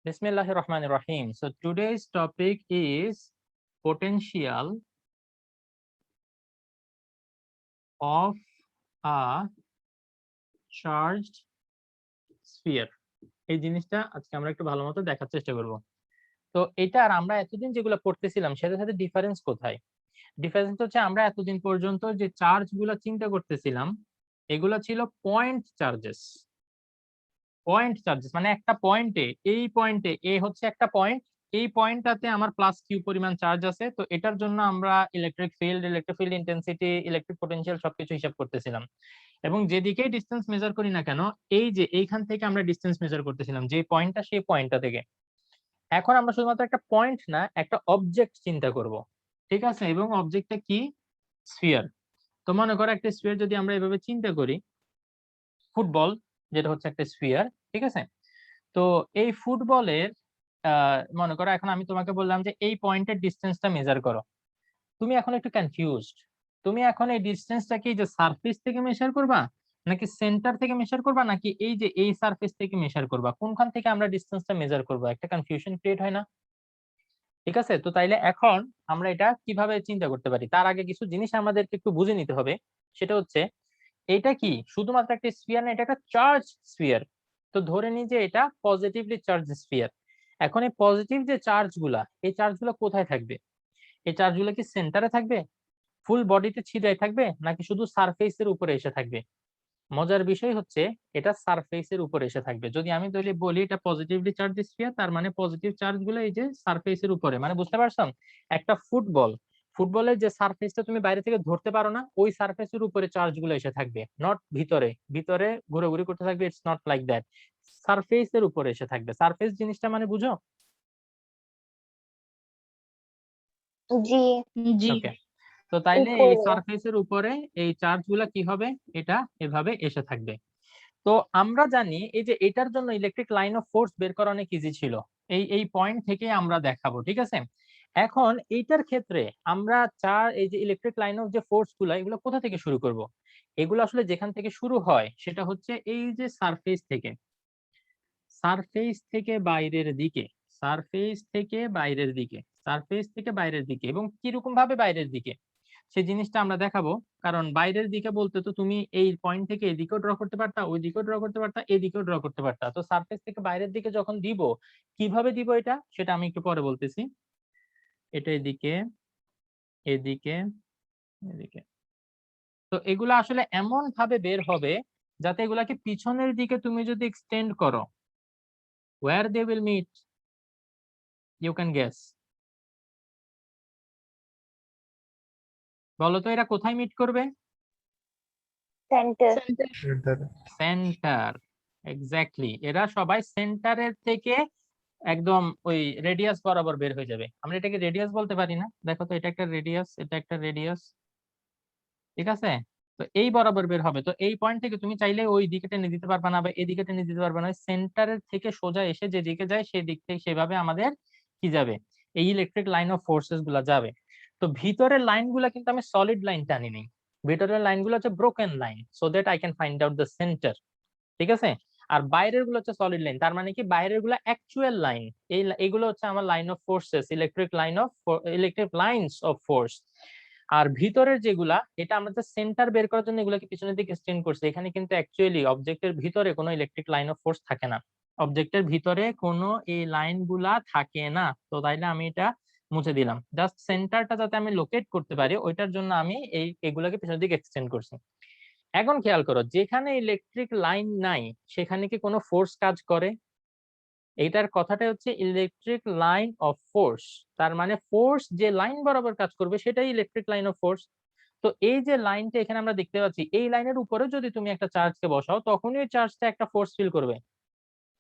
Bismillahir Rahmanir Rahim. So today's topic is potential of a charged sphere. এই জিনিসটা আজকে আমরা একটু ভালো মতো দেখার চেষ্টা করব। তো এটা আর আমরা এতদিন যেগুলো পড়তেছিলাম সেটার সাথে ডিফারেন্স কোথায়? ডিফারেন্স হচ্ছে আমরা এতদিন পর্যন্ত যে চার্জ গুলা চিন্তা করতেছিলাম এগুলো ছিল পয়েন্ট চার্জেস। পয়েন্ট চার্জেস মানে একটা পয়েন্টে, এই পয়েন্টে এ হচ্ছে একটা পয়েন্ট, এই পয়েন্টটাতে আমার প্লাস কিউ পরিমাণ চার্জ আছে। তো এটার জন্য আমরা electric field intensity, electric potential সবকিছু হিসাব করতেছিলাম। এবং যেদিকে ডিসটেন্স মেজার করি না কেন, এই যে এইখান থেকে আমরা ডিসটেন্স মেজার করতেছিলাম, যে পয়েন্টটা সেই পয়েন্টটা থেকে। এখন আমরা শুধুমাত্র একটা পয়েন্ট না, একটা অবজেক্ট চিন্তা করব, ঠিক আছে? এবং অবজেক্টটা কি? স্ফিয়ার। তো মনে করো একটা স্ফিয়ার যদি আমরা এভাবে চিন্তা করি, ফুটবল যেটা হচ্ছে একটা স্ফিয়ার, ঠিক আছে? তো এই ফুটবলের মনে করো এখন আমি তোমাকে বললাম যে এই পয়েন্টের ডিসটেন্সটা মেজার করো। তুমি এখন একটু কনফিউজড। তুমি এখন এই ডিসটেন্সটা কি যে সারফেস থেকে মেজার করবা, নাকি সেন্টার থেকে মেজার করবা, নাকি এই যে এই সারফেস থেকে মেজার করবা? কোনখান থেকে আমরা ডিসটেন্সটা মেজার করব? একটা কনফিউশন ক্রিয়েট হয় না? ঠিক আছে, তো তাইলে এখন আমরা এটা কিভাবে চিন্তা করতে পারি তার আগে কিছু জিনিস আমাদেরকে একটু বুঝে নিতে হবে। সেটা হচ্ছে এটা কি শুধুমাত্র একটা স্ফিয়ার না, এটা একটা চার্জ স্ফিয়ার। তো ধরে নিই যে এটা পজিটিভলি চার্জ স্ফিয়ার। এখন এই পজিটিভ যে চার্জ গুলা, এই চার্জ গুলা কোথায় থাকবে? এই চার্জ গুলা কি সেন্টারে থাকবে, ফুল বডিতে ছিটায় থাকবে, নাকি শুধু সারফেসের উপরে এসে থাকবে? মজার বিষয় হচ্ছে এটা সারফেসের উপরে এসে থাকবে। যদি আমি তাহলে বলি এটা পজিটিভলি চার্জ স্ফিয়ার, তার মানে পজিটিভ চার্জ গুলো এই যে সারফেসের উপরে, মানে বুঝতে পারছো? একটা ফুটবলের যে সারফেসটা তুমি বাইরে থেকে ধরতে পারো না, ওই সারফেসের উপরে চার্জ গুলো এসে থাকবে, নট ভিতরে। ভিতরে ঘোরাঘুরি করতে থাকবে, ইটস নট লাইক দ্যাট। সারফেসের উপরে এসে থাকবে। সারফেস জিনিসটা মানে বুঝো? জি জি ওকে। তো তাইলে এই উপরে। সারফেসের উপরে এই চার্জ গুলা কি হবে? এটা এভাবে এসে থাকবে। তো আমরা জানি এই যে এটার জন্য ইলেকট্রিক লাইন অফ ফোর্স বের করা অনেক ইজি ছিল। এই পয়েন্ট থেকে আমরা দেখাবো, ঠিক আছে? এখন এইটার ক্ষেত্রে আমরা এই যে ইলেকট্রিক লাইন অফ যে ফোর্স গুলো, এগুলো কোথা থেকে শুরু করব? এগুলো আসলে যেখান থেকে শুরু হয় সেটা হচ্ছে এই যে সারফেস থেকে। সারফেস থেকে বাইরের দিকে, সারফেস থেকে বাইরের দিকে, সারফেস থেকে বাইরের দিকে। এবং কিরকম ভাবে বাইরের দিকে সেই জিনিসটা আমরা দেখাবো। কারণ বাইরের দিকে বলতে তো তুমি এই পয়েন্ট থেকে এদিকেও ড্র করতে পারতা, ওই দিকেও ড্র করতে পারতা, এদিকেও ড্র করতে পারতা। তো সারফেস থেকে বাইরের দিকে যখন দিব, কিভাবে দিব এটা সেটা আমি একটু পরে বলতেছি। এটা এদিকে, এদিকে, এদিকে। তো এগুলা আসলে এমন ভাবে বের হবে যাতে এগুলাকে পিছনের দিকে তুমি যদি এক্সটেন্ড করো, where they will meet, you can guess. বলো তো এরা কোথায় মিট করবে? সেন্টার। সেন্টার। এক্স্যাক্টলি, এরা সবাই সেন্টারের থেকে একদম ওই রেডিয়াস বরাবর বের হয়ে যাবে। আমরা এটাকে রেডিয়াস বলতে পারি না? দেখো তো, এটা একটা রেডিয়াস, এটা একটা রেডিয়াস, ঠিক আছে? তো এই বরাবর বের হবে। তো এই পয়েন্ট থেকে তুমি চাইলে ওই দিকে টেনে দিতে পারবে না, বা এই দিকে টেনে দিতে পারবে না। সেন্টারের থেকে সোজা এসে যে দিকে যায় সেই দিক থেকে সেভাবে আমাদের কি যাবে, এই ইলেকট্রিক লাইন অফ ফোর্সেস গুলা যাবে। তো ভিতরের লাইন গুলা কিন্তু আমি সলিড লাইন টানি নেই, ভিতরের লাইন গুলো হচ্ছে broken line, so that I can find out the centre, ঠিক আছে? আর বাইরের গুলো হচ্ছে সলিড লাইন, তার মানে কি বাইরের গুলো অ্যাকচুয়াল লাইন। এইগুলো হচ্ছে আমার line of forces, electric lines of force. আর ভিতরের যেগুলা, এটা আমাদের সেন্টার বের করার জন্য এগুলোকে পিছনের দিকে এক্সটেন্ড করছে। এখানে কিন্তু অ্যাকচুয়ালি অবজেক্টের ভিতরে কোনো ইলেকট্রিক লাইন অফ ফোর্স থাকে না, অবজেক্টের ভিতরে কোনো এই লাইন গুলা থাকে না। তো তাইলে আমি এটা মুছে দিলাম, জাস্ট সেন্টারটা যাতে আমি লোকেট করতে পারি ওইটার জন্য আমি এগুলাকে পিছনের দিকে এক্সটেন্ড করছি। এখন খেয়াল করো, যেখানে ইলেকট্রিক লাইন নাই সেখানে কি কোনো ফোর্স কাজ করে? এইটার কথাটা হচ্ছে ইলেকট্রিক লাইন অফ ফোর্স। তার মানে ফোর্স যে লাইন বরাবর কাজ করবে সেটাই ইলেকট্রিক লাইন অফ ফোর্স। তো এই যে লাইনটা এখানে আমরা দেখতে পাচ্ছি, এই লাইনের উপরে যদি তুমি একটা চার্জকে বসাও, তখনই ওই চার্জটা একটা ফোর্স ফিল করবে।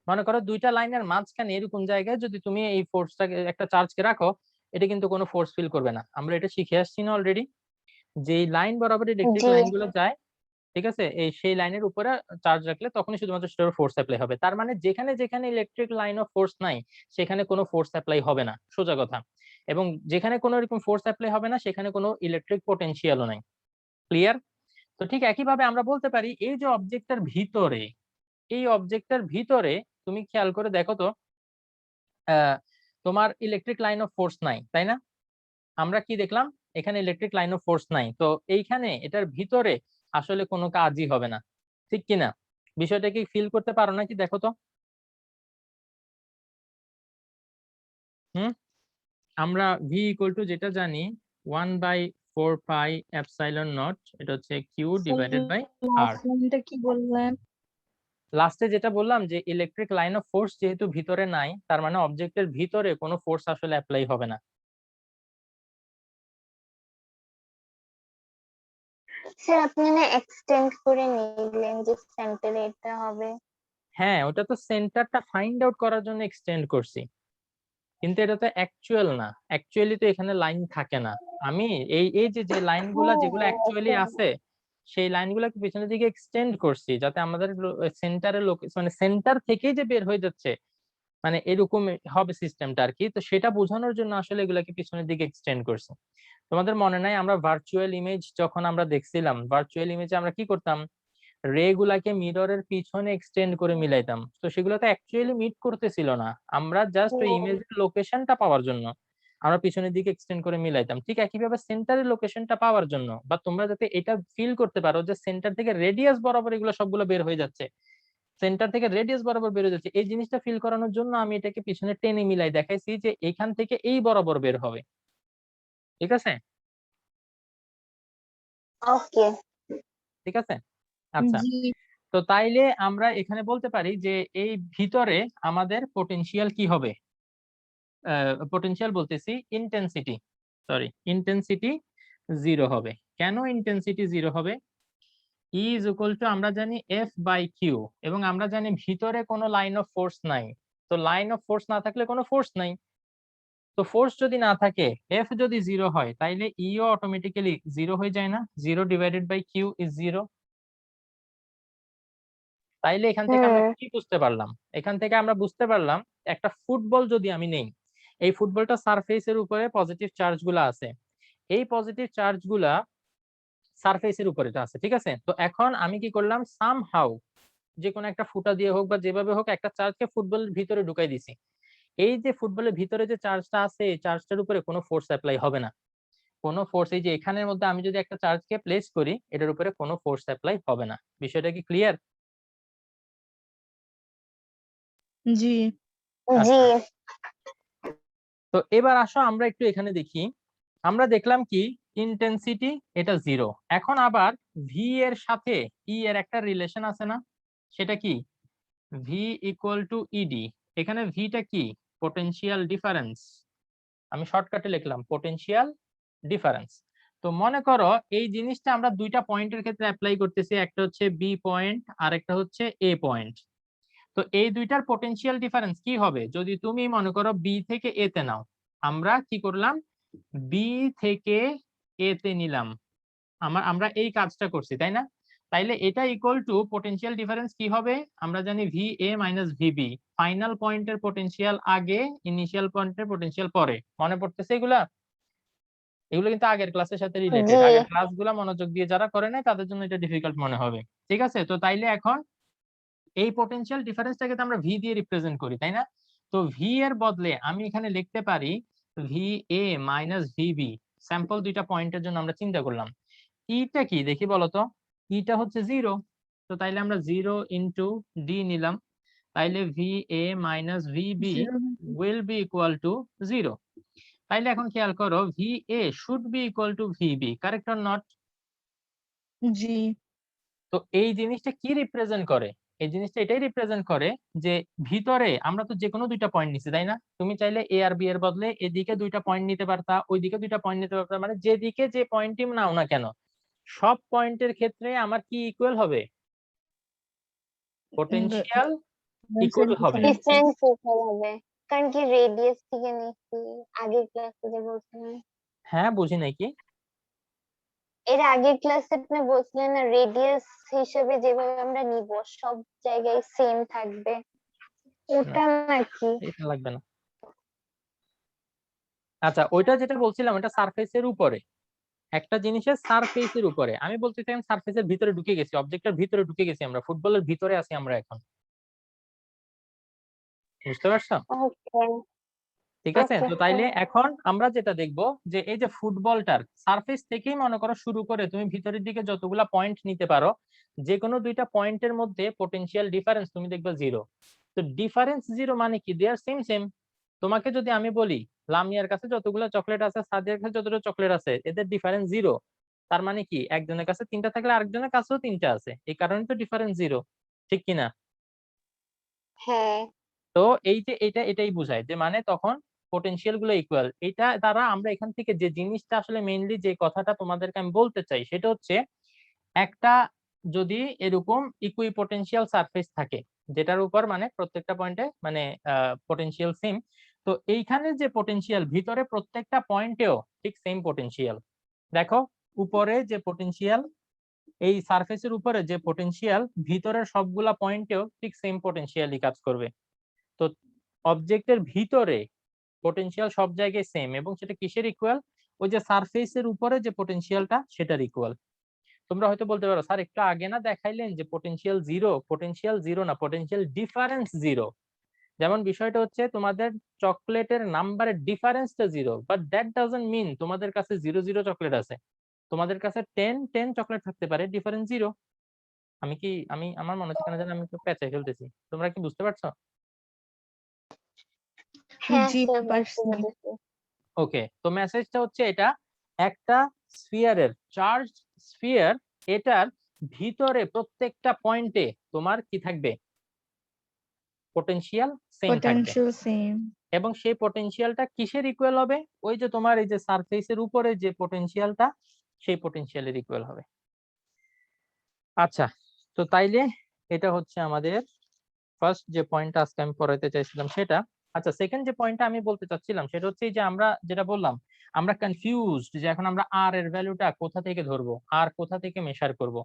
মনে করো দুইটা লাইনের মাঝখানে এরকম জায়গায় যদি তুমি এই ফোর্সটাকে, একটা চার্জকে রাখো, এটা কিন্তু কোনো ফোর্স ফিল করবে না। আমরা এটা শিখে আসছি না অলরেডি, যে লাইন বরাবর ইলেকট্রিক জি লাইনগুলো যায়, ঠিক আছে? সেই লাইনের উপরে চার্জ রাখলে তখনই শুধুমাত্র সেটার ফোর্স অ্যাপ্লাই হবে। তার মানে যেখানে যেখানে ইলেকট্রিক লাইন অফ ফোর্স নাই সেখানে কোনো ফোর্স অ্যাপ্লাই হবে না, সোজা কথা। এবং যেখানে কোনো এরকম ফোর্স অ্যাপ্লাই হবে না সেখানে কোনো ইলেকট্রিক পটেনশিয়ালও নাই। ক্লিয়ার? তো ঠিক একইভাবে আমরা বলতে পারি এই যে অবজেক্টের ভিতরে, এই অবজেক্টের ভিতরে তুমি খেয়াল করে দেখো তো, তোমার ইলেকট্রিক লাইন অফ ফোর্স নাই, তাই না? আমরা কি দেখলাম, এখানে ইলেকট্রিক লাইন অফ ফোর্স নাই, তো এইখানে এটার ভিতরে আসলে কোনো কাজই হবে না, ঠিক কিনা? বিষয়টা কি ফিল করতে পারো নাকি দেখো তো। আমরা ভি ইকুয়াল টু যেটা জানি 1/4 পাই এপসাইলন নট, এটা হচ্ছে কিউ ডিভাইডেড বাই আর। কি বললেন? লাস্টে যেটা বললাম যে ইলেকট্রিক লাইন অফ ফোর্স যেহেতু ভিতরে নাই, তার মানে অবজেক্টের ভিতরে কোনো ফোর্স আসলে অ্যাপ্লাই হবে না। স্যার আপনি না এক্সটেন্ড করে নিলেন যে সেন্টারে এটা হবে। হ্যাঁ, ওটা তো সেন্টারটা ফাইন্ড আউট করার জন্য এক্সটেন্ড করছি, কিন্তু এটা তো অ্যাকচুয়াল না। অ্যাকচুয়ালি তো এখানে লাইন থাকে না। আমি এই এই যে লাইনগুলা যেগুলো অ্যাকচুয়ালি আছে, সেই লাইনগুলোকে পিছনের দিকে এক্সটেন্ড করছি যাতে আমাদের সেন্টারের মানে সেন্টার থেকেই যে বের হয়ে যাচ্ছে, মানে এরকম হবে সিস্টেমটা আর কি। তো সেটা বোঝানোর জন্য আসলে এগুলাকে পিছনের দিকে এক্সটেন্ড করছি। তোমাদের মনে নাই আমরা ভার্চুয়াল ইমেজ যখন আমরা দেখছিলাম, ভার্চুয়াল ইমেজে আমরা কি করতাম, রে গুলাকে মিররের পিছনে এক্সটেন্ড করে মিলাইতাম, তো সেগুলো তো অ্যাকচুয়ালি মিট করতেছিল না, আমরা জাস্ট ওই ইমেজের লোকেশনটা পাওয়ার জন্য আমরা পিছনের দিকে এক্সটেন্ড করে মিলাইতাম। ঠিক একইভাবে সেন্টারের লোকেশনটা পাওয়ার জন্য, বা তোমরা যাতে এটা ফিল করতে পারো যে সেন্টার থেকে রেডিয়াস বরাবর এগুলো সবগুলো বের হয়ে যাচ্ছে, সেন্টার থেকে রেডিয়াস বরাবর বের হয়ে যাচ্ছে, এই জিনিসটা ফিল করানোর জন্য আমি এটাকে পিছনে টেনে মিলাই দেখাইছি যে এখান থেকে এই বরাবর বের হবে। ঠিক আছে? ওকে। ঠিক আছে, আচ্ছা। তো তাইলে আমরা এখানে বলতে পারি যে এই ভিতরে আমাদের পোটেনশিয়াল কি হবে, পোটেনশিয়াল বলতেছি ইন্টেন্সিটি, সরি ইন্টেন্সিটি 0 হবে। কেন ইন্টেন্সিটি 0 হবে? E ইজ ইকুয়াল টু আমরা জানি F বাই কিউ, এবং আমরা জানি ভিতরে কোনো লাইন অফ ফোর্স নাই, তো লাইন অফ ফোর্স না থাকলে কোনো ফোর্স নাই, তো ফোর্স যদি না থাকে, F যদি 0 হয়, তাইলে E ও অটোমেটিক্যালি 0 হয়ে যায় না? 0 ডিভাইডেড বাই কিউ ইজ 0। তাইলে এখান থেকে আমরা কি বুঝতে পারলাম? এখান থেকে আমরা বুঝতে পারলাম একটা ফুটবল যদি আমি নেই, এই ফুটবলটা সারফেসের উপরে পজিটিভ চার্জ গুলা আছে, এই পজিটিভ চার্জ গুলা সারফেসের উপরে আছে, ঠিক আছে? তো এখন আমি কি করলাম, সামহাউ যে কোনো একটা ফুটা দিয়ে হোক বা যেভাবে হোক একটা চার্জকে ফুটবলের ভিতরে ঢুকাই দিছি। এই যে ফুটবলের ভিতরে যে চার্জটা আছে, এই চার্জটার উপরে কোনো ফোর্স অ্যাপ্লাই হবে না, কোনো ফোর্স, এই যে এখানের মধ্যে আমি যদি একটা চার্জকে প্লেস করি, এটার উপরে কোনো ফোর্স অ্যাপ্লাই হবে না। বিষয়টা কি ক্লিয়ার? জি। জি। তো এবার আসো আমরা একটু এখানে দেখি, আমরা দেখলাম কি ইন্টেন্সিটি এটা 0। এখন আবার ভি এর সাথে ই এর একটা রিলেশন আছে না, সেটা কি ভি ইকুয়াল টু ইডি। এখানে ভিটা কি, পোটেনশিয়াল ডিফারেন্স, আমি শর্টকাটে লিখলাম পোটেনশিয়াল ডিফারেন্স। তো মনে করো এই জিনিসটা আমরা দুইটা পয়েন্টের ক্ষেত্রে অ্যাপ্লাই করতেছি, একটা হচ্ছে বি পয়েন্ট আর একটা হচ্ছে এ পয়েন্ট। তো এই দুইটার পোটেনশিয়াল ডিফারেন্স কি হবে যদি তুমি মনে করো বি থেকে এ তে নাও, আমরা কি করলাম, বি থেকে এ তে নিলাম, আমরা এই কাজটা করছি, তাই না? তাইলে এটা ইকুয়াল টু পোটেনশিয়াল ডিফারেন্স কি হবে, আমরা জানি V A minus VB, final পয়েন্টের পোটেনশিয়াল আগে, ইনিশিয়াল পয়েন্টের পোটেনশিয়াল পরে। মনে পড়তেছে এগুলা? এগুলো কিন্তু আগের ক্লাসের সাথে রিলেটেড, আগের ক্লাসগুলো মনোযোগ দিয়ে যারা করে নাই তাদের জন্য এটা ডিফিকাল্ট মনে হবে। ঠিক আছে, তো তাইলে এখন এই পোটেনশিয়াল ডিফারেন্সটাকে তো আমরা ভি দিয়ে রিপ্রেজেন্ট করি, তাই না? তো ভি এর বদলে আমি এখানে লিখতে পারি V A minus VB, sample দুইটা পয়েন্টের জন্য আমরা চিন্তা করলাম। ইটা কি দেখি বলতো, ইটা হচ্ছে 0, তো তাইলে আমরা 0 ইন্টু ডি নিলাম, তাইলে V A minus VB will be equal to 0। তাইলে এখন খেয়াল করো V A should be equal to VB, correct or not? জি। তো এই জিনিসটা কি রিপ্রেজেন্ট করে, এই জিনিসটা এটাই রিপ্রেজেন্ট করে যে ভিতরে আমরা তো যে কোনো দুইটা পয়েন্ট নিছি, তাই না? তুমি চাইলে এ আর বি এর বদলে এদিকে দুইটা পয়েন্ট নিতে পারতা, ওইদিকে দুইটা পয়েন্ট নিতে পারতা, মানে যেদিকে যে পয়েন্টই নাও না কেন, সব পয়েন্টের ক্ষেত্রে আমার কি ইকুয়াল হবে, পোটেনশিয়াল ইকুয়াল হবে। ডিফারেন্স হবে কারণ কি রেডিয়াস থেকে নিচ্ছি, আগের ক্লাসে যে বলছিলেন। হ্যাঁ, বুঝি নাকি? এর আগের ক্লাসে আপনি বলছিলেন না রেডিয়াস হিসেবে যেভাবে আমরা নিব সব জায়গায় সেম থাকবে, ওটা নাকি? এটা লাগবে না। আচ্ছা, ওইটা যেটা বলছিলাম ওটা সারফেসের উপরে, একটা জিনিসের সারফেসের উপরে, আমি বলতে চাই সারফেসের ভিতরে ঢুকে গেছি, অবজেক্টের ভিতরে ঢুকে গেছি, আমরা ফুটবলের ভিতরে আছি আমরা এখন, বুঝতে পারছো? ওকে। ঠিক আছে? আচ্ছা, তো তাইলে হ্যাঁ। এখন আমরা যেটা দেখব যে এই যে ফুটবলটার সারফেস থেকেই মনে করো শুরু করে তুমি ভিতরের দিকে যতগুলা পয়েন্ট নিতে পারো, যে কোনো দুইটা পয়েন্টের মধ্যে পটেনশিয়াল ডিফারেন্স তুমি দেখবে জিরো। তো ডিফারেন্স জিরো মানে কি? দে আর সেম সেম। তোমাকে যদি আমি বলি লামিয়ার কাছে যতগুলো চকলেট আছে, সাদিয়ার কাছে যতগুলো চকলেট আছে, এদের ডিফারেন্স জিরো, তার মানে কি একজনের কাছে তিনটা থাকলে আরেকজনের কাছেও তিনটা আছে, এই কারণে তো ডিফারেন্স জিরো, ঠিক কিনা? হ্যাঁ, তো এই যে এটাই বোঝায় যে মানে তখন পোটেনশিয়াল গুলো ইকুয়াল। এটা দ্বারা আমরা এখান থেকে যে জিনিসটা আসলে মেইনলি যে কথাটা তোমাদেরকে আমি বলতে চাই সেটা হচ্ছে, একটা যদি এরকম ইকুইপোটেনশিয়াল সারফেস থাকে যেটার উপর মানে প্রত্যেকটা পয়েন্টে মানে পোটেনশিয়াল সেম, তো এইখানে যে পোটেনশিয়াল ভিতরে প্রত্যেকটা পয়েন্টেও ঠিক সেম পোটেনশিয়াল। দেখো উপরে যে পোটেনশিয়াল, এই সারফেসের উপরে যে পোটেনশিয়াল ভিতরের সবগুলা পয়েন্টেও ঠিক সেম পোটেনশিয়ালই কাজ করবে। তো অবজেক্টের ভিতরে পোটেনশিয়াল সব জায়গায় সেম, এবং সেটা কিসের ইকুয়াল? ওই যে সারফেসের উপরে যে পোটেনশিয়ালটা সেটার ইকুয়াল। তোমরা হয়তো বলতে পারো স্যার একটু আগে না দেখাইলেন যে পোটেনশিয়াল জিরো? পোটেনশিয়াল জিরো না, পোটেনশিয়াল ডিফারেন্স জিরো। যেমন বিষয়টা হচ্ছে তোমাদের চকলেটের নাম্বারের ডিফারেন্সটা zero, but that doesn't mean তোমাদের কাছে জিরো জিরো চকলেট আছে। তোমাদের কাছে 10 চকলেট থাকতে পারে, ডিফারেন্স জিরো। আমি আমার মনে হচ্ছে কেন জানি আমি একটু পেঁচাই ফেলতেছি, তোমরা কি বুঝতে পারছো? হ্যাঁ জি স্যার, বুঝতে পারছি। পেরেছি। ওকে, তো মেসেজটা হচ্ছে এটা, একটা স্ফিয়ারের চার্জ স্ফিয়ার, এটার ভিতরে প্রত্যেকটা পয়েন্টে তোমার কি থাকবে? পোটেনশিয়াল সেম থাকবে। Potential same. এবং সেই পোটেনশিয়ালটা কিসের ইকুয়াল হবে? ওই যে তোমার এই যে সারফেসের উপরে যে পোটেনশিয়ালটা, সেই পোটেনশিয়ালের ইকুয়াল হবে। আচ্ছা, তো তাইলে এটা হচ্ছে আমাদের ফার্স্ট যে পয়েন্টটা আজকে আমি পড়াইতে চাইছিলাম সেটা। আচ্ছা, সেকেন্ড যে পয়েন্টটা আমি বলতে চাচ্ছিলাম সেটা হচ্ছে এই যে আমরা যেটা বললাম, আমরা কনফিউজড যে এখন আমরা আর এর ভ্যালুটা কোথা থেকে ধরবো, আর কোথা থেকে মেশার করব।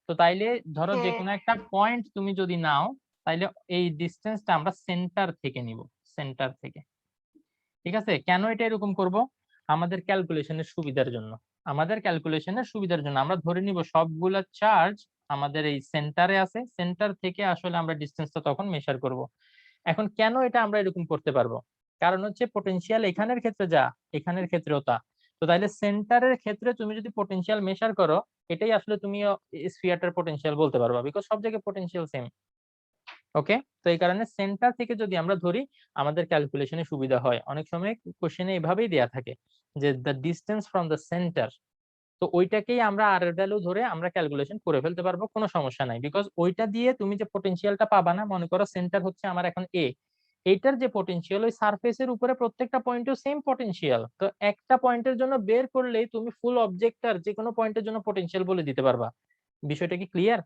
তো তাইলে ধরো যে হ্যাঁ, কোনো একটা পয়েন্ট তুমি যদি নাও, তাইলে এই ডিসটেন্সটা আমরা সেন্টার থেকে নিব, সেন্টার থেকে। ঠিক আছে? কেন এটা এরকম করব? আমাদের ক্যালকুলেশনের সুবিধার জন্য। আমাদের ক্যালকুলেশনের সুবিধার জন্য আমরা ধরে নিব সবগুলা চার্জ আমাদের এই সেন্টারে আছে, সেন্টার থেকে আসলে আমরা ডিসটেন্সটা তখন মেশার করব। এখন কেন এটা আমরা এরকম করতে পারবো? কারণ হচ্ছে পোটেনশিয়াল এখানের ক্ষেত্রে যা, এখানের ক্ষেত্রেও তা। তো তাইলে সেন্টারের ক্ষেত্রে তুমি যদি পোটেনশিয়াল মেশার করো, এটাই আসলে তুমি স্ফিয়ারটার পোটেনশিয়াল বলতে পারবা, বিকজ সব জায়গায় পোটেনশিয়াল সেম। ওকে, তো এই কারণে সেন্টার থেকে যদি আমরা ধরি আমাদের ক্যালকুলেশনে সুবিধা হয়। অনেক সময় কোশ্চেনে এভাবেই দেয়া থাকে যে the distance from the centre, তো ওইটাকেই আমরা আর এর ভ্যালু ধরে আমরা ক্যালকুলেশন করে ফেলতে পারবো, কোনো সমস্যা নাই। বিকজ ওইটা দিয়ে তুমি যে পোটেনশিয়ালটা পাবা না, মনে করো সেন্টার হচ্ছে আমার এখন এ, এইটার যে পোটেনশিয়াল ওই সারফেসের উপরে প্রত্যেকটা পয়েন্টেও সেম পোটেনশিয়াল, তো একটা পয়েন্টের জন্য বের করলেই তুমি ফুল অবজেক্টটার যে কোনো পয়েন্টের জন্য পোটেনশিয়াল বলে দিতে পারবা। বিষয়টা কি ক্লিয়ার?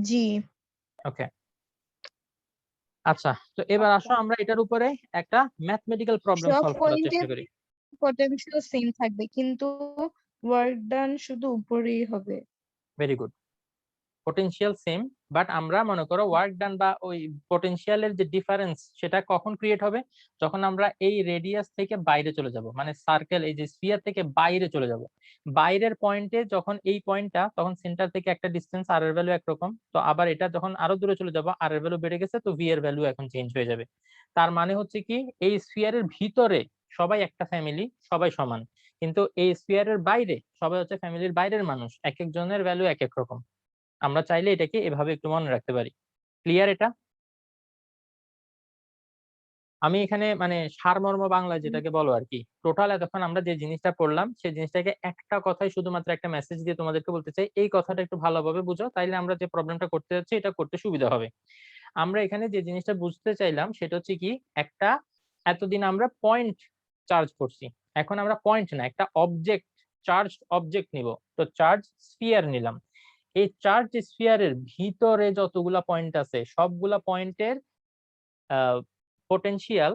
জি। ওকে, আচ্ছা, তো এবার আসো আচ্ছা। আমরা এটার উপরে একটা ম্যাথমেটিক্যাল প্রবলেম সব সলভ করার পয়েন্টে চেষ্টা করি। potential সেম থাকবে, কিন্তু ওয়ার্ক ডান শুধু উপরেই হবে। Very good. Potential same, but আমরা মনে করো ওয়ার্ক ডান বা ওই পোটেনশিয়ালের যে ডিফারেন্স সেটা কখন ক্রিয়েট হবে? যখন আমরা এই রেডিয়াস থেকে বাইরে চলে যাব, মানে সার্কেল এই যে স্ফিয়ার থেকে বাইরে চলে যাব, বাইরের পয়েন্টে যখন এই পয়েন্টটা, তখন সেন্টার থেকে একটা ডিসটেন্স আর এর ভ্যালু একরকম, তো আবার এটা যখন আরো দূরে চলে যাব আর এর ভ্যালু বেড়ে গেছে, তো ভি এর ভ্যালু এখন চেঞ্জ হয়ে যাবে। তার মানে হচ্ছে কি এই স্ফিয়ারের ভিতরে সবাই একটা ফ্যামিলি, সবাই সমান, কিন্তু এই স্ফিয়ারের বাইরে সবাই হচ্ছে ফ্যামিলির বাইরের মানুষ, এক একজনের ভ্যালু এক এক রকম। আমরা চাইলে এটাকে এভাবে একটু মনে রাখতে পারি। ক্লিয়ার এটা? আমি এখানে মানে সারমর্ম বাংলায় যেটাকে বলো আর কি, টোটাল এতক্ষণ আমরা যে জিনিসটা পড়লাম সেই জিনিসটাকে একটা কথাই শুধুমাত্র একটা মেসেজ দিয়ে তোমাদেরকে বলতে চাই, এই কথাটা একটু ভালোভাবে বুঝো, তাইলে আমরা যে প্রবলেমটা করতে যাচ্ছি এটা করতে সুবিধা হবে। আমরা এখানে যে জিনিসটা বুঝতে চাইলাম সেটা হচ্ছে কি, একটা এতদিন আমরা পয়েন্ট চার্জ করছি, এখন আমরা পয়েন্ট না একটা অবজেক্ট, চার্জ অবজেক্ট নিব। তো চার্জ স্ফিয়ার নিলাম, এই চার্জ স্ফিয়ারের ভিতরে যতগুলা পয়েন্ট আছে সবগুলা পয়েন্টের পোটেনশিয়াল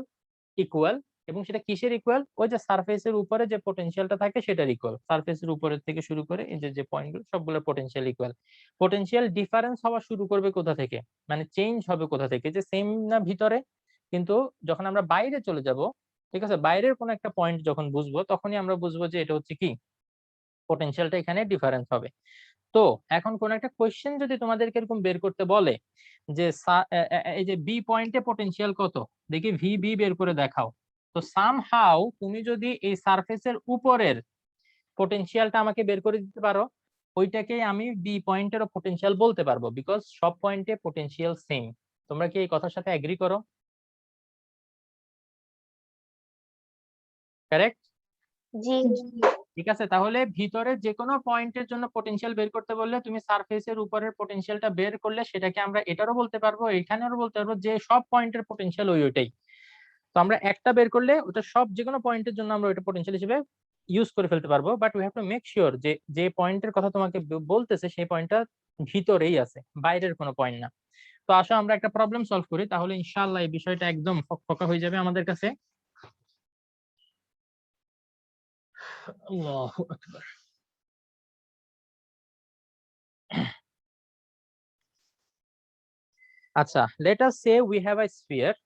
ইকুয়াল, এবং সেটা কিসের ইকুয়াল? ওই যে সারফেসের উপরে যে পোটেনশিয়ালটা থাকে সেটার ইকুয়াল। সারফেসের উপরের থেকে শুরু করে এই যে পয়েন্টগুলো সবগুলো পোটেনশিয়াল ইকুয়াল। পোটেনশিয়াল ডিফারেন্স হওয়া শুরু করবে কোথা থেকে, মানে চেঞ্জ হবে কোথা থেকে? যে সেম না ভিতরে, কিন্তু যখন আমরা বাইরে চলে যাব, ঠিক আছে, বাইরের কোন একটা পয়েন্ট যখন বুঝবো তখনই আমরা বুঝবো যে এটা হচ্ছে কি পোটেনশিয়ালটা এখানে ডিফারেন্স হবে। তো এখন কোন একটা কোয়েশ্চেন যদি তোমাদেরকে এরকম বের করতে বলে যে এই যে বি পয়েন্টে পটেনশিয়াল কত, দেখি ভি বি বের করে দেখাও। তো সামহাউ তুমি যদি এই সারফেসের উপরের পটেনশিয়ালটা আমাকে বের করে দিতে পারো, ওইটাকেই আমি বি পয়েন্টের পটেনশিয়াল বলতে পারবো, বিকজ সব পয়েন্টে পটেনশিয়াল সেম। তোমরা কি এই কথার সাথে এগ্রি করো? কারেক্ট? জি ঠিক আছে, তাহলে ভিতরে যে কোনো পয়েন্টের জন্য পটেনশিয়াল বের করতে বললে তুমি সারফেসের উপরের পটেনশিয়ালটা বের করলে সেটাকে আমরা এটারও বলতে পারবো, এখানেও বলতে পারবো, যে সব পয়েন্টের পটেনশিয়াল ওইটাই। তো আমরা একটা বের করলে ওটা সব যে কোনো পয়েন্টের জন্য আমরা ওইটা পটেনশিয়াল হিসেবে ইউজ করে ফেলতে পারবো, but we have to make sure যে যে পয়েন্টের কথা তোমাকে বলতেছে সেই পয়েন্টটা ভিতরেই আছে, বাইরের কোনো পয়েন্ট না। তো আসো আমরা একটা প্রবলেম সলভ করি, তাহলে ইনশাআল্লাহ এই বিষয়টা একদম ফকফকা হয়ে যাবে আমাদের কাছে। আল্লাহু আকবার। আচ্ছা, let us say we have a sphere.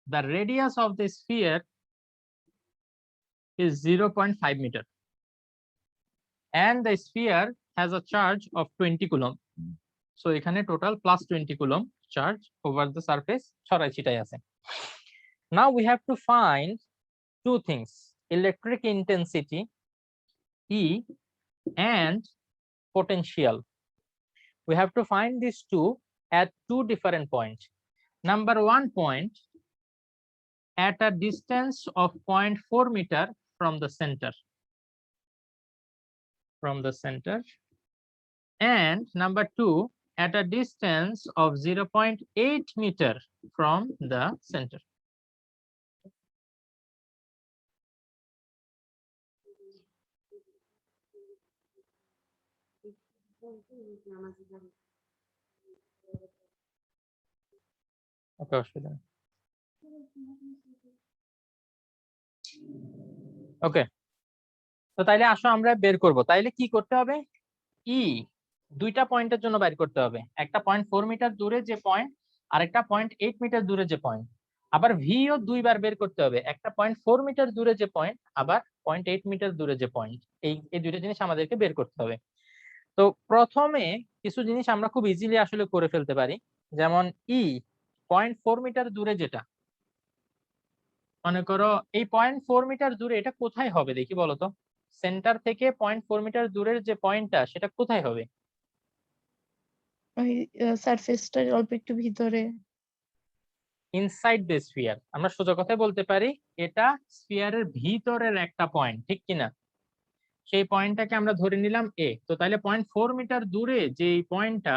The radius of the sphere is 0.5 meter and the sphere has a charge of 20 coulomb. So এখানে total plus 20 coulomb charge over the surface ছড়াই ছিটাই আছে। Now we have to find two things, electric intensity E and potential. We have to find these two at two different points. Number one point at a distance of 0.4 meter from the center. And number two at a distance of 0.8 meter from the center. Okay, অসুবিধা নেই। ওকে, তো তাইলে আসো আমরা বের করব। তাইলে কি করতে হবে, ই দুইটা পয়েন্টের জন্য বের করতে হবে, একটা 0.4 মিটার দূরে যে পয়েন্ট আর একটা 0.8 মিটার দূরে যে পয়েন্ট। আবার ভিও দুইবার বের করতে হবে, একটা 0.4 মিটার দূরে যে পয়েন্ট, আবার 0.8 মিটার দূরে যে পয়েন্ট। এই দুইটা জিনিস আমাদেরকে বের করতে হবে। তো প্রথমে কিছু জিনিস আমরা খুব ইজিলি আসলে করে ফেলতে পারি, যেমন ই 0.4 মিটার দূরে যেটা, মনে করো এই 0.4 মিটার দূরে, এটা কোথায় হবে দেখি বলো তো, সেন্টার থেকে 0.4 মিটার দূরের যে পয়েন্টটা সেটা কোথায় হবে? ওই সারফেসটার অল্প একটু ভিতরে। Inside the sphere. আমরা সোজা কথায় বলতে পারি এটা স্ফিয়ারের ভিতরের একটা পয়েন্ট, ঠিক কিনা? সেই পয়েন্টটাকে আমরা ধরে নিলাম এ। তো তাহলে 0.4 মিটার দূরে যে পয়েন্টটা,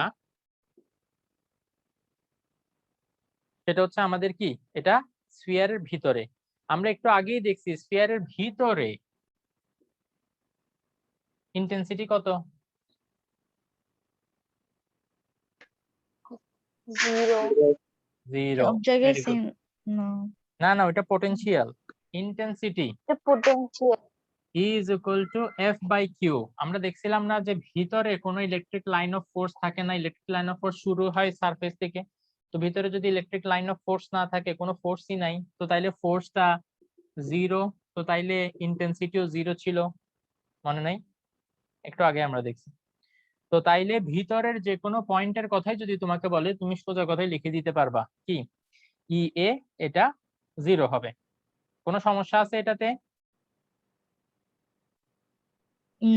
সেটা হচ্ছে আমাদের কি, এটা স্ফিয়ারের ভিতরে। আমরা একটু আগেই দেখছি স্ফিয়ারের ভিতরে ইন্টেন্সিটি কত? জিরো। সব জায়গায় সেম না। না না, ওটা potential. Intensity potential is equal to F by Q. আমরা দেখছিলাম না যে ভিতরে কোনো ইলেকট্রিক লাইন অফ ফোর্স থাকে না, ইলেকট্রিক লাইন অফ ফোর্স শুরু হয় সারফেস থেকে। তো ভিতরে যদি ইলেকট্রিক লাইন অফ ফোর্স না থাকে, কোনো ফোর্সই নাই, তো তাইলে ফোর্সটা জিরো, তো তাইলে ইন্টেন্সিটিও জিরো ছিল, মনে নাই? একটু আগে আমরা দেখছি। তো তাইলে ভিতরের যে কোনো পয়েন্টের কথাই যদি তোমাকে বলে, তুমি সোজা কথাই লিখে দিতে পারবা কি, ই এ এটা জিরো হবে। কোনো সমস্যা আছে এটাতে?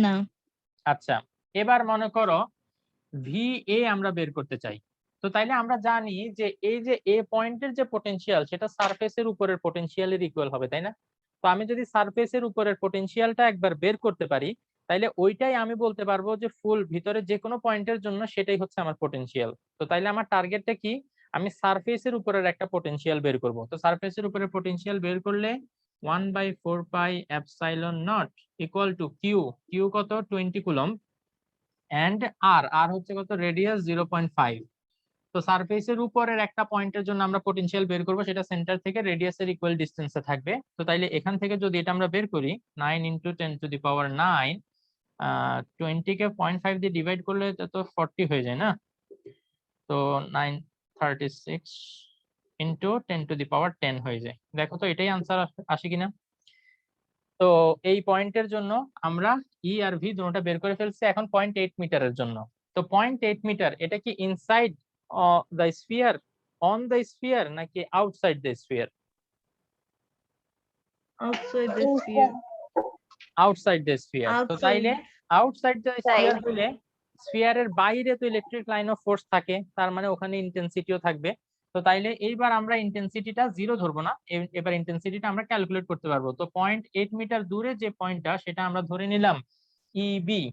না। আচ্ছা, এবার মনে করো ভি এ আমরা বের করতে চাই। তো তাইলে আমরা জানি যে এই যে এ পয়েন্টের যে পটেনশিয়াল, সেটা সারফেসের উপরের পটেনশিয়ালের ইকুয়াল হবে, তাই না? তো আমি যদি সারফেসের উপরের পটেনশিয়ালটা একবার বের করতে পারি, তাইলে ওইটাই আমি বলতে পারবো যে ফুল ভিতরে যে কোনো পয়েন্টের জন্য সেটাই হচ্ছে আমার পটেনশিয়াল। তো তাইলে আমার টার্গেটটা কি, আমি সারফেসের উপরের একটা পটেনশিয়াল বের করব। তো সারফেসের উপরে পটেনশিয়াল বের করলে 1/4 pi epsilon naught equal to q, q কত 20 কুলম্ব, এন্ড আর হচ্ছে কত, রেডিয়াস 0.5। তো সারফেসের উপরের একটা পয়েন্টের জন্য আমরা পটেনশিয়াল বের করব, সেটা সেন্টার থেকে রেডিয়াসের ইকুয়াল ডিসটেন্সে থাকবে। তো তাইলে এখান থেকে যদি এটা আমরা বের করি, 9 × 10⁹, 20 কে 0.5 দিয়ে ডিভাইড করলে তো 40 হয়ে যায় না? তো 936 × 10⁻10 হয়ে যায়। দেখো তো এটাই আনসার আসে কিনা। তো এই পয়েন্টের জন্য আমরা ই আর ভি দুটোটা বের করে ফেলছি। এখন 0.8 মিটারের জন্য, তো 0.8 মিটার এটা কি inside the sphere, on the sphere, নাকি outside the sphere? outside the sphere. Outside the sphere. তো তাইলে আউটসাইড দ্য স্ফিয়ার হলে স্ফিয়ারের বাইরে তো ইলেকট্রিক লাইন অফ ফোর্স থাকে, তার মানে ওখানে ইন্টেন্সিটিও থাকবে। তো তাইলে এইবার আমরা ইন্টেন্সিটিটা 0 ধরবো না, এবার ইন্টেন্সিটিটা আমরা ক্যালকুলেট করতে পারবো। তো 0.8 মিটার দূরে যে পয়েন্টটা সেটা আমরা ধরে নিলাম ইবি।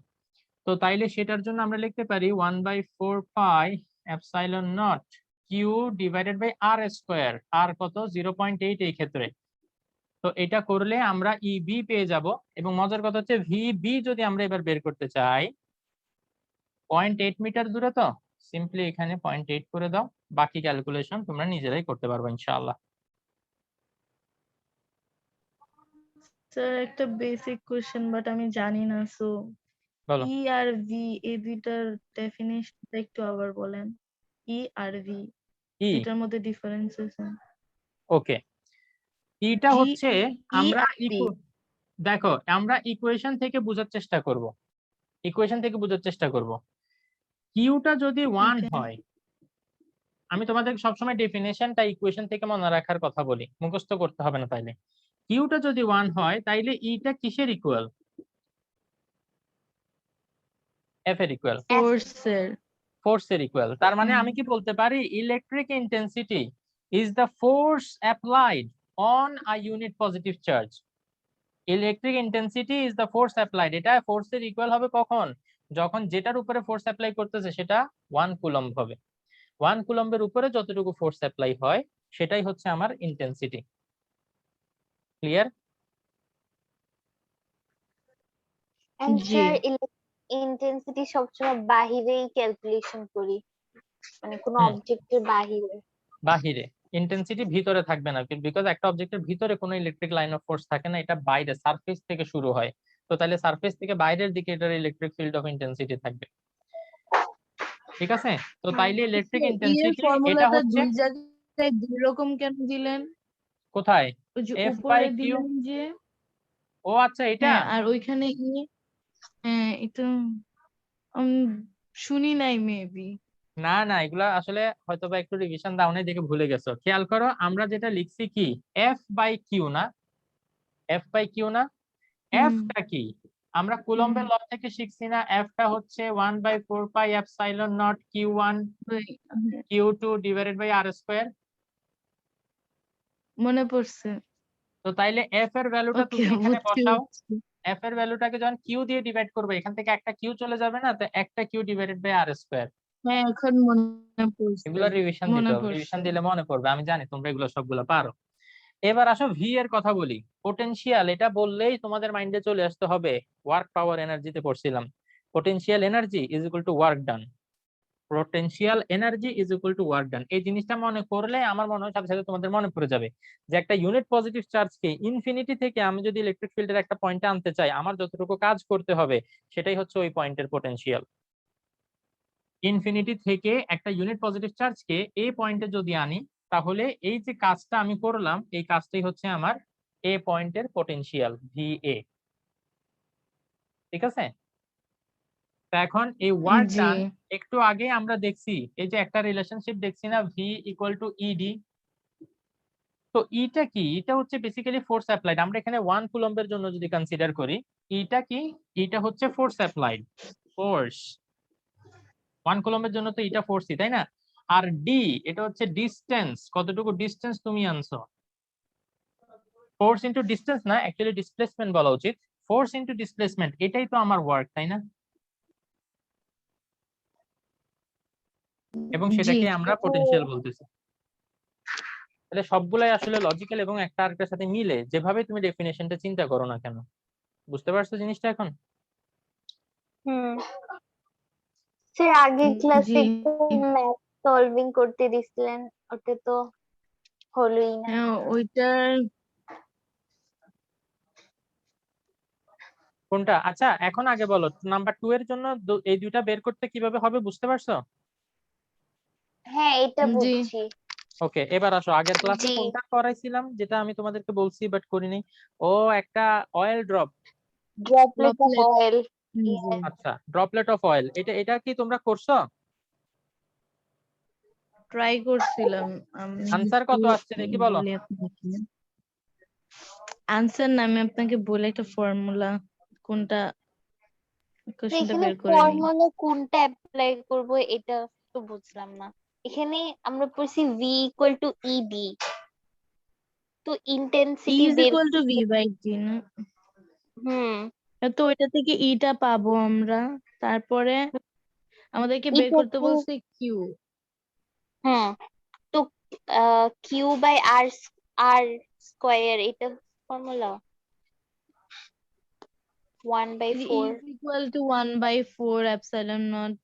তো তাইলে সেটার জন্য আমরা লিখতে পারি 1/4 pi epsilon naught Q divided by R square. আর কত? 0.8 এই ক্ষেত্রে। তো এটা করলে আমরা ইবি পেয়ে যাব। এবং মজার কথা হচ্ছে ভিবি যদি আমরা এবার বের করতে চাই, 0.8 মিটার দূরে, তো সিম্পলি এখানে 0.8 করে দাও, বাকি ক্যালকুলেশন তোমরা নিজেরাই করতে পারবে ইনশাআল্লাহ। স্যার একটা বেসিক কোশ্চেন বাট আমি জানি না, সো বলো। ই আর ভি এই দুইটার ডেফিনেশনটা একটু আবার বলেন। ই আর ভি ই, এটার মধ্যে ডিফারেন্স আছে? ওকে, ইটা জি, হচ্ছে আমরা ERV দেখো আমরা ইকুয়েশন থেকে বোঝার চেষ্টা করব, ইকুয়েশন থেকে বোঝার চেষ্টা করব। কিউটা যদি 1 ওকে হয়, আমি তোমাদের সবসময় ডেফিনেশনটা ইকুয়েশন থেকে মনে রাখার কথা বলি, মুখস্থ করতে হবে না। তাইলে কিউটা যদি 1 হয় তাইলে ইটা কিসের ইকুয়াল? এফ এর ইকুয়াল, ফোর্সের। ফোর্সের ইকুয়াল। তার মানে আমি কি বলতে পারি electric intensity is the force applied on a unit positive charge. Electric intensity is the force applied, এটা ফোর্সের ইকুয়াল হবে কখন? যখন যেটার উপরে ফোর্স অ্যাপ্লাই করতেছে সেটা 1 কুলম্ব হবে। 1 কুলম্বের উপরে যতটুকু ফোর্স অ্যাপ্লাই হয় সেটাই হচ্ছে আমার ইন্টেন্সিটি। ক্লিয়ার? জি স্যার ইন্টেন্সিটি সবসময় বাহিরেই ক্যালকুলেশন করি, মানে কোনো অবজেক্টের বাহিরে। বাহিরে ইন্টেন্সিটি ভিতরে থাকবে না, বিকজ একটা অবজেক্টের ভিতরে কোনো ইলেকট্রিক লাইন অফ ফোর্স থাকে না, এটা বাইরে সারফেস থেকে শুরু হয়। তো তাহলে সারফেস থেকে বাইরের দিকে এটার ইলেকট্রিক ফিল্ড অফ ইন্টেন্সিটি থাকবে। ঠিক আছে? তো তাইলে ইলেকট্রিক ই এর ইন্টেন্সিটি এটা ফর্মুলাটা হচ্ছে দুই জায়গায় দুই রকম কেন দিলেন? কোথায়? ওই যে এফ বাই উপরে কিউ। দিলেন যে, ও আচ্ছা, এটা হ্যাঁ, আর ওইখানে ই, হ্যাঁ এটা আমি শুনি নাই মেবি। না না, এগুলা আসলে হয়তোবা একটু রিভিশন দাও নাই দেখে ভুলে গেছো। খেয়াল করো আমরা যেটা লিখছি কি এফ বাই কিউ না, এফ বাই কিউ না, এফটা কি আমরা কুলম্বের ল থেকে শিখছি না? এফটা হচ্ছে 1/4 pi epsilon naught Q one Q two divided by R square. মনে পড়ছে। তো তাইলে এফ এর ভ্যালুটা ওকে, তুমি এখানে বুঝছি বসাও। বুঝছি। এফ এর ভ্যালুটাকে যখন কিউ দিয়ে ডিভাইড করবে এখান থেকে একটা কিউ চলে যাবে না, তো একটা q divided by R square. হ্যাঁ এখন মনে পড়ছে, এগুলো রিভিশন দিতে মনে হবে, পড়ছে। রিভিশন দিলে মনে পড়বে, আমি জানি তোমরা এগুলো সবগুলো পারো। এবার আসো ভি এর কথা বলি। পোটেনশিয়াল, এটা বললেই তোমাদের মাইন্ডে চলে আসতে হবে ওয়ার্ক পাওয়ার এনার্জিতে পড়ছিলাম। Potential energy is equal to work done. Potential energy is equal to work done, এই জিনিসটা মনে করলে আমার মনে হয় সাথে সাথে তোমাদের মনে পড়ে যাবে যে একটা ইউনিট পজিটিভ চার্জকে ইনফিনিটি থেকে আমি যদি ইলেকট্রিক ফিল্ডের একটা পয়েন্টে আনতে চাই আমার যতটুকু কাজ করতে হবে সেটাই হচ্ছে ওই পয়েন্টের পোটেনশিয়াল। ইনফিনিটি থেকে একটা ইউনিট পজিটিভ চার্জকে এই পয়েন্টে যদি আনি তাহলে এই যে কাজটা আমি করলাম এই কাজটাই হচ্ছে আমার এ পয়েন্টের পোটেনশিয়াল ভি এ। ঠিক আছে? তো এখন এই ওয়ার্ক জি ডান, একটু আগে আমরা দেখছি এই যে একটা রিলেশনশিপ দেখছি না, ভি ইকুয়াল টু ইডি। তো ইটা কি? এটা হচ্ছে বেসিক্যালি ফোর্স অ্যাপ্লাইড। আমরা এখানে 1 কুলম্বের জন্য যদি কনসিডার করি, ইটা কি? এটা হচ্ছে ফোর্স অ্যাপ্লাইড, ফোর্স 1 কুলম্বের জন্য, তো এটা ফোর্সই, তাই না? আর ডি এটা হচ্ছে ডিসটেন্স, কতটুকু ডিসটেন্স তুমি আনছো। ফোর্স ইনটু ডিসটেন্স না, অ্যাকচুয়ালি ডিসপ্লেসমেন্ট বলা উচিত। ফোর্স ইনটু ডিসপ্লেসমেন্ট, এটাই তো আমার ওয়ার্ক, তাই না? এবং জি সেটাকে আমরা পোটেনশিয়াল বলতেছি। তাহলে সবগুলাই আসলে লজিক্যাল এবং একটা আরেকটার সাথে মিলে, যেভাবে তুমি ডেফিনেশনটা চিন্তা করো না কেন। বুঝতে পারছো জিনিসটা এখন? স্যার আগের ক্লাসে জি ম্যাথ সলভিং করতে দিছিলেন, ওটা তো হলোই না। হ্যাঁ, ওইটার কোনটা? আচ্ছা এখন আগে বলো নাম্বার 2 এর জন্য এই দুইটা বের করতে কিভাবে হবে বুঝতে পারছো? হ্যাঁ এটা জি বুঝছি। ওকে, এবার আসো আগের ক্লাসে জি কোনটা করাইছিলাম যেটা আমি তোমাদেরকে বলছি বাট করিনি। ও একটা oil drop. Droplet of Droplet. Oil জি আচ্ছা, ড্রপলেট অফ অয়েল, এটা কি তোমরা করছো? ট্রাই করছিলাম। আমি আনসার কত আসছে দেখি বলো। বলি আপনাকে। আনসার না, আমি আপনাকে বলে একটা ফর্মুলা কোনটা কোশ্চেনটা এখানে বের করে নিই। ফর্মুলা কোনটা অ্যাপ্লাই করব এটা তো বুঝলাম না। এখানে আমরা পড়ছি v ইকুয়াল টু ইডি, তো E ইন্টেন্সিটি is বের equal to V by T না? হুম তো ওইটা থেকে ইটা পাবো আমরা, তারপরে আমাদেরকে বের এটা করতে তো বলছে কিউ। হুম তো Q by R R square এটা formula 1/4 is equal to 1/4 epsilon naught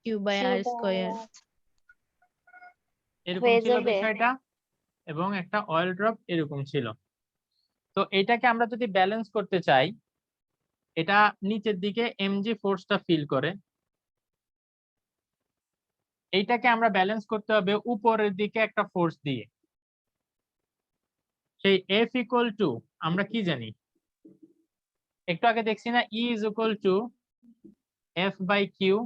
q by Q r by square. এরকম হয়ে ছিল যাবে। বিষয়টা, এবং একটা অয়েল ড্রপ এরকম ছিল। তো এটাকে আমরা যদি ব্যালেন্স করতে চাই, এটা নিচের দিকে এমজি ফোর্সটা ফিল করে, এইটাকে আমরা ব্যালেন্স করতে হবে উপরের দিকে একটা ফোর্স দিয়ে। সেই এফ ইকুয়াল টু আমরা কি জানি, একটু আগে দেখছি না, E is equal to F by Q.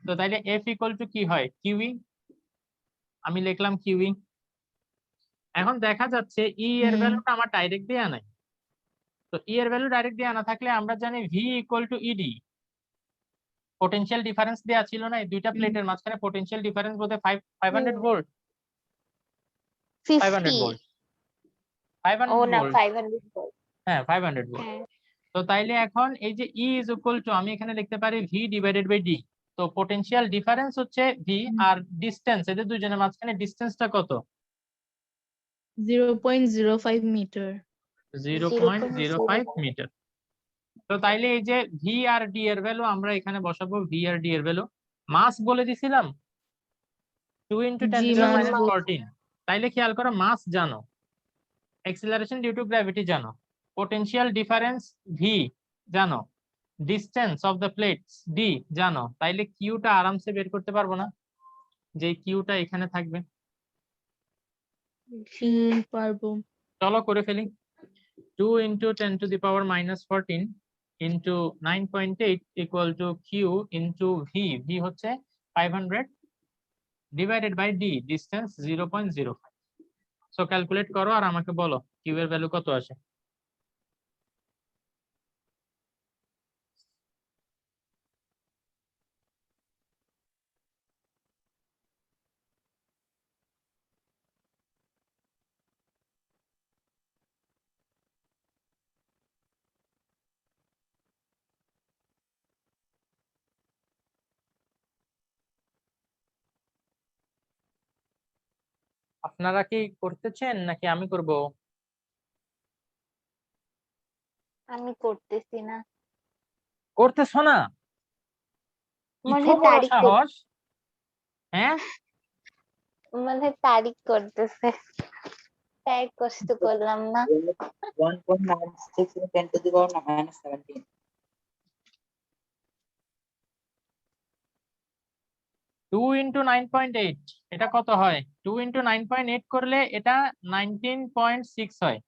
তো তাইলে এফ ইকুয়াল টু কি হয়, কিউই। আমি লিখলাম কিউই। এখন দেখা যাচ্ছে ই এর হুম ভ্যালুটা আমার ডাইরেক্ট দেয়া নাই। তো ই এর ভ্যালু ডাইরেক্ট দেয়া না থাকলে আমরা জানি V equal to ED. Potential difference দেয়া ছিল না, এই দুইটা প্লেটের মাঝখানে পোটেনশিয়াল ডিফারেন্স বোধহয় 500 ভোল্ট, 500 50 ভোল্ট, ও 500 না ভোল্ট, 500 volt। হ্যাঁ 500 ভোল্ট। হ্যাঁ তো তাইলে এখন এই যে ই ইজ ইকুয়াল টু, আমি এখানে লিখতে পারি ভি ডিভাইডেড বাই ডি। তো পোটেনশিয়াল ডিফারেন্স হচ্ছে ভি, আর ডিসটেন্স, এদের দুইজনের মাঝখানে ডিসটেন্সটা কত, 0.05 মিটার। 0.05 মিটার। তো তাইলে এই যে ভি আর ডি এর ভ্যালু আমরা এখানে বসাবো, ভি আর ডি এর ভ্যালু। মাস বলে দিছিলাম 2 × জি 10⁻14। তাইলে খেয়াল করো, মাস জানো, অ্যাক্সিলারেশন ডিউ টু গ্র্যাভিটি জানো, পোটেনশিয়াল ডিফারেন্স ভি জানো, distance of the plates D জানো, তাইলে কিউটা আরামসে বের করতে পারবো না, যে কিউটা এখানে থাকবে। পারবো। চলো করে ফেলি। 2 × 10⁻14 into 9.8 equal to q into v, v হচ্ছে 500 divided by d, distance 0.05। So calculate করো আর আমাকে বলো কিউ এর ভ্যালু কত আসে। আপনারা কি করতেছেন নাকি আমি করব? আমি করতেছি না, করতেছো না? মনে ইথো হয় বড় তারিখ সাহস, হ্যাঁ? মনে হয় তারিখ করতেছে, তাই কষ্ট করলাম না। 1.96 into 10 to the power minus 17. 2 × 9.8 এটা কত হয়? 2 × 9.8 করলে এটা 19.6 হয়।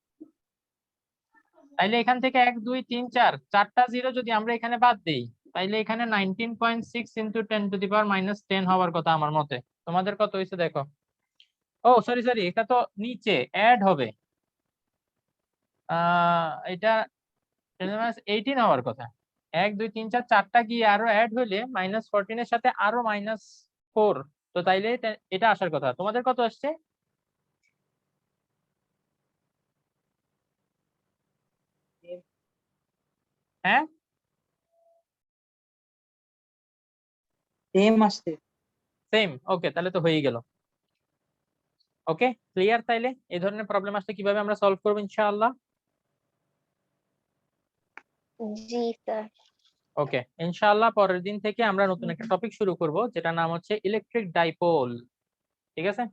তাইলে এখান থেকে 1 2 3 4 চারটা জিরো যদি আমরা এখানে বাদ দেই, তাইলে এখানে 19.6 × 10⁻−10 হওয়ার কথা আমার মতে। তোমাদের কত হয়েছে দেখো। ও সরি সরি, এটা তো নিচে অ্যাড হবে, এটা 10⁻18 হওয়ার কথা। 1 2 3 4 চারটা গিয়ে আরো অ্যাড হইলে -14 এর সাথে আরো -4, তো তাইলে এটা আসার কথা। তোমাদের কত আসছে? হ্যাঁ Same আসছে। সেম, ওকে, তাহলে তো হয়েই গেল। Okay clear? তাইলে এই ধরনের প্রবলেম আসলে কিভাবে আমরা সলভ করবো ইনশাআল্লাহ। জি স্যার। ওকে ইনশাআল্লাহ পরের দিন থেকে আমরা নতুন একটা টপিক শুরু করব, যেটা নাম হচ্ছে ইলেকট্রিক ডাইপোল। ঠিক আছে।